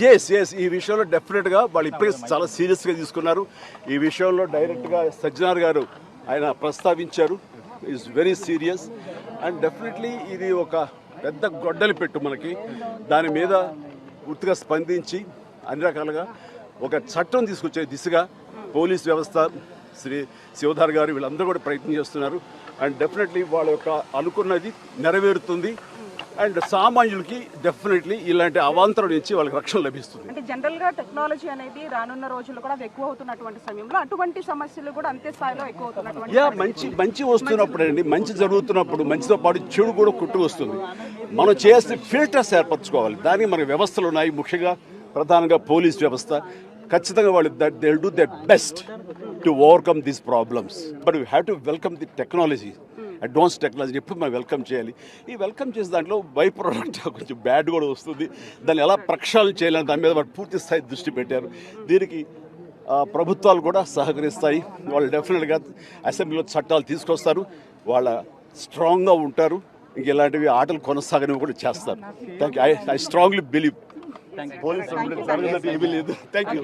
Yes ఈ విషయంలో డెఫినెట్గా వాళ్ళు ఇప్పటికే చాలా సీరియస్గా తీసుకున్నారు. ఈ విషయంలో డైరెక్ట్గా సజ్జనార్ గారు ఆయన ప్రస్తావించారు. Is very serious and definitely ఇది ఒక పెద్ద గొడ్డలి పెట్టు మనకి. దాని మీద పూర్తిగా స్పందించి అన్ని రకాలుగా ఒక చట్టం తీసుకొచ్చే దిశగా పోలీస్ వ్యవస్థ, శ్రీ శివధార్ గారు వీళ్ళందరూ కూడా ప్రయత్నం చేస్తున్నారు. అండ్ డెఫినెట్లీ వాళ్ళ యొక్క అనుకున్నది నెరవేరుతుంది. అండ్ సామాన్యులకి డెఫినెట్లీ ఇలాంటి అవాంతరం నుంచి వాళ్ళకి రక్షణ లభిస్తుంది. అంటే జనరల్గా టెక్నాలజీ అనేది రానున్న రోజుల్లో కూడా ఎక్కువ అవుతున్నటువంటి సమయంలో అటువంటి సమస్యలు కూడా అంతే స్థాయిలో ఎక్కువ అవుతున్నటువంటి మంచి వస్తున్నప్పుడు అండి, మంచి జరుగుతున్నప్పుడు మంచితో పాటు చెడు కూడా కుట్టు వస్తుంది. మనం చేస్తే ఫిల్టర్స్ ఏర్పరచుకోవాలి. దానికి మన వ్యవస్థలు ఉన్నాయి, ముఖ్యంగా ప్రధానంగా పోలీస్ వ్యవస్థ. ఖచ్చితంగా వాళ్ళు they will do the best to overcome these problems. But we have to welcome the technology, advance technology ఎప్పుడు మనం వెల్కమ్ చేయాలి. ఈ వెల్కమ్ చేసే దాంట్లో బై ప్రోడక్ట్ కొంచెం బ్యాడ్ కూడా వస్తుంది. దాన్ని ఎలా ప్రక్షాళన చేయాలని దాని మీద వాళ్ళు పూర్తి స్థాయి దృష్టి పెట్టారు. దీనికి ప్రభుత్వాలు కూడా సహకరిస్తాయి. వాళ్ళు డెఫినెట్గా అసెంబ్లీలో చట్టాలు తీసుకొస్తారు. వాళ్ళ స్ట్రాంగ్గా ఉంటారు. ఇంక ఇలాంటివి ఆటలు కొనసాగనివి కూడా చేస్తారు. Thank you. I strongly believe police లేదు. Thank you.